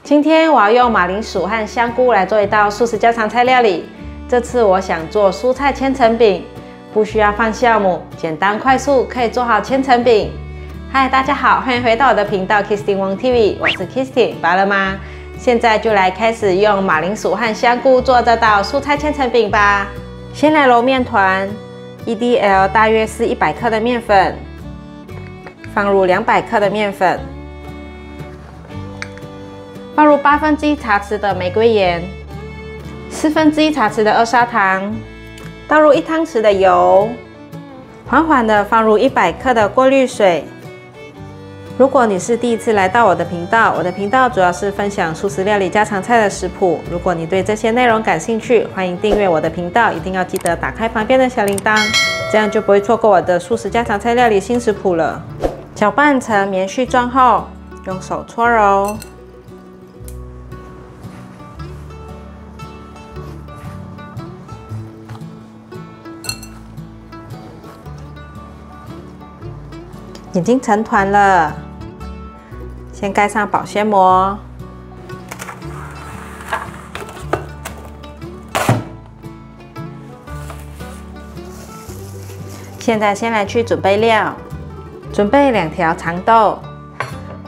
今天我要用马铃薯和香菇来做一道素食家常菜料理。这次我想做蔬菜千层饼，不需要放酵母，简单快速可以做好千层饼。嗨，大家好，欢迎回到我的频道 Kristin Wong TV， 我是 Kristin， 饱了吗？现在就来开始用马铃薯和香菇做这道蔬菜千层饼吧。先来揉面团，1DL 大约是100克的面粉，放入200克的面粉。 放入1/8茶匙的玫瑰盐，1/4茶匙的2砂糖，倒入1汤匙的油，缓缓的放入100克的过滤水。如果你是第一次来到我的频道，我的频道主要是分享素食料理家常菜的食谱。如果你对这些内容感兴趣，欢迎订阅我的频道，一定要记得打开旁边的小铃铛，这样就不会错过我的素食家常菜料理新食谱了。搅拌成棉絮状后，用手搓揉。 已经成团了，先盖上保鲜膜。现在先来去准备料，准备2条长豆，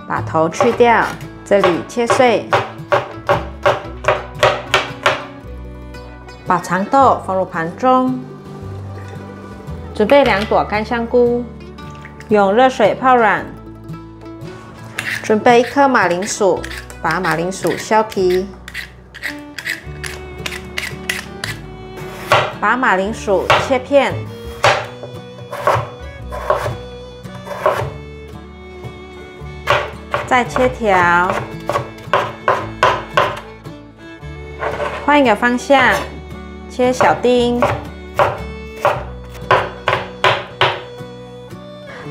把头去掉，这里切碎，把长豆放入盘中，准备2朵干香菇。 用热水泡软，准备1颗马铃薯，把马铃薯削皮，把马铃薯切片，再切条，换一个方向，切小丁。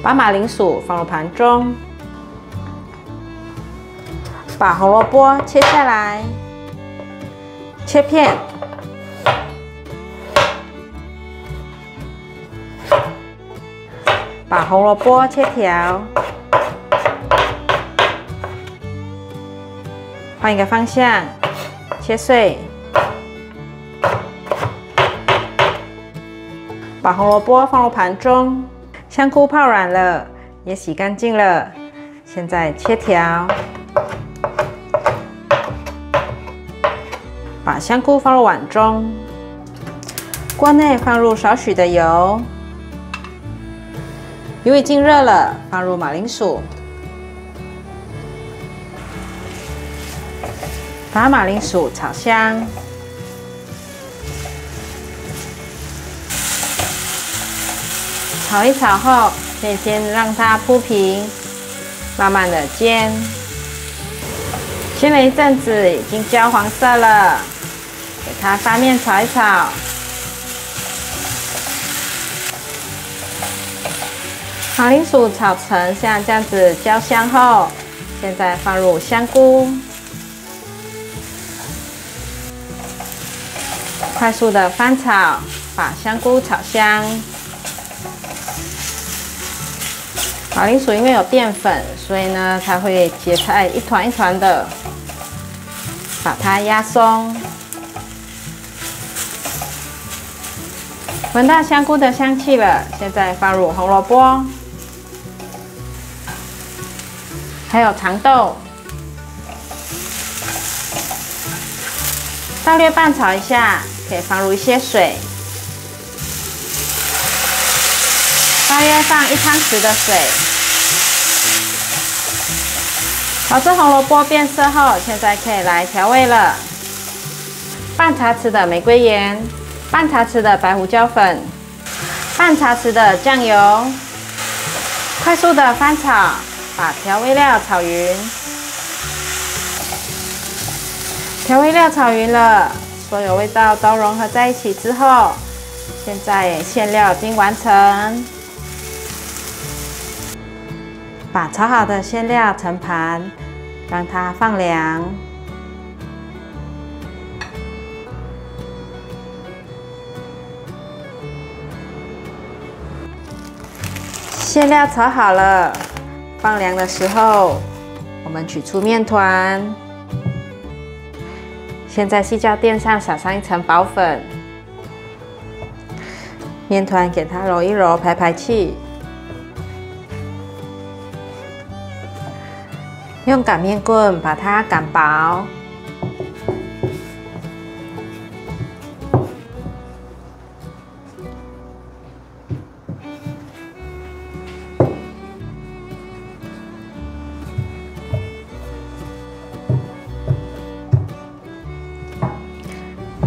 把马铃薯放入盘中，把红萝卜切下来，切片，把红萝卜切条，换一个方向，切碎，把红萝卜放入盘中。 香菇泡软了，也洗干净了，现在切条，把香菇放入碗中，锅内放入少许的油，油已经热了，放入马铃薯，把马铃薯炒香。 炒一炒后，可以先让它铺平，慢慢的煎。煎了一阵子，已经焦黄色了，给它翻面炒一炒。马铃薯炒成像这样子焦香后，现在放入香菇，快速的翻炒，把香菇炒香。 马铃薯因为有淀粉，所以呢，它会结菜一团一团的，把它压松。闻到香菇的香气了，现在放入红萝卜，还有长豆，大略拌炒一下，可以放入一些水。 大约放1汤匙的水，保持红萝卜变色后，现在可以来调味了。半茶匙的玫瑰盐，半茶匙的白胡椒粉，半茶匙的酱油，快速的翻炒，把调味料炒匀。调味料炒匀了，所有味道都融合在一起之后，现在馅料已经完成。 把炒好的馅料盛盘，让它放凉。馅料炒好了，放凉的时候，我们取出面团，先在细胶垫上撒上一层薄粉，面团给它揉一揉，排排气。用擀面棍把它擀薄。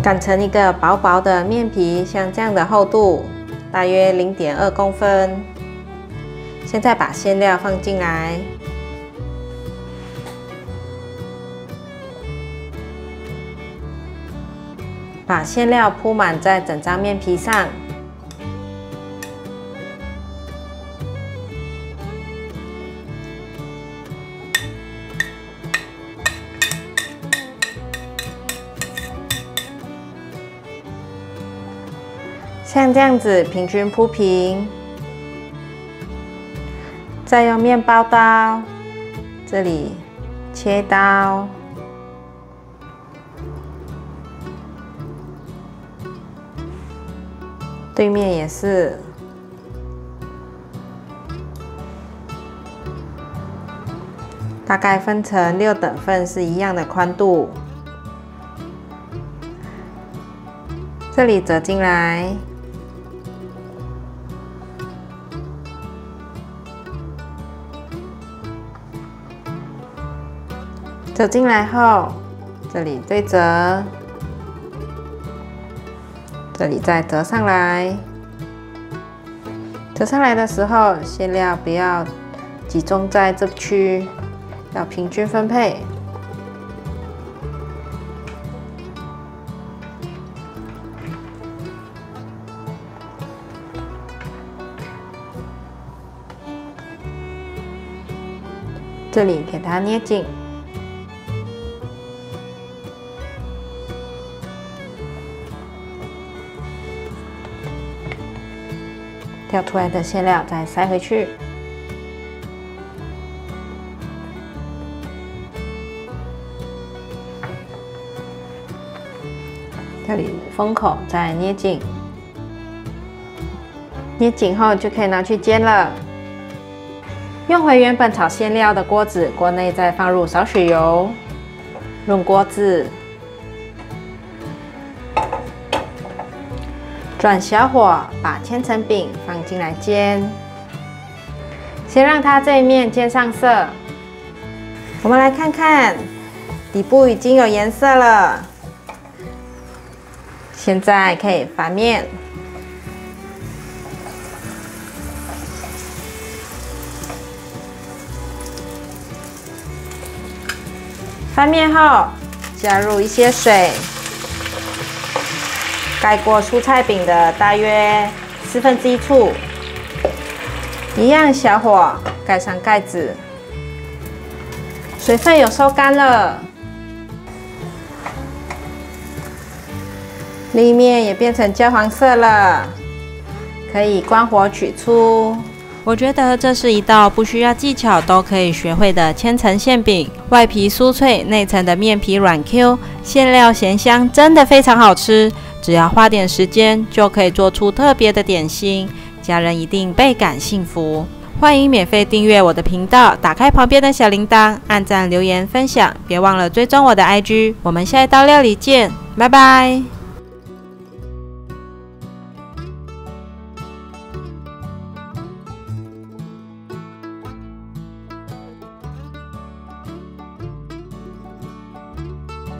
擀成一个薄薄的面皮，像这样的厚度，大约0.2公分。现在把馅料放进来，把馅料铺满在整张面皮上。像这样子平均铺平，再用面包刀这里切刀，对面也是，大概分成6等份，是一样的宽度。这里折进来。折进来后，这里对折，这里再折上来。折上来的时候，馅料不要集中在这区，要平均分配。这里给它捏紧。掉出来的馅料再塞回去，这里封口再捏紧，捏紧后就可以拿去煎了。用回原本炒馅料的锅子，锅内再放入少许油，润锅子。转小火，把千层饼放进来煎，先让它这一面煎上色。我们来看看，底部已经有颜色了。现在可以翻面，翻面后加入一些水。盖过蔬菜饼的大约1/4处，一样小火盖上盖子，水分有收干了，立面也变成焦黄色了，可以关火取出。我觉得这是一道不需要技巧都可以学会的千层馅饼，外皮酥脆，内层的面皮软 Q， 馅料咸香，真的非常好吃。只要花点时间，就可以做出特别的点心，家人一定倍感幸福。欢迎免费订阅我的频道，打开旁边的小铃铛，按赞、留言、分享，别忘了追踪我的 IG。我们下一道料理见，拜拜。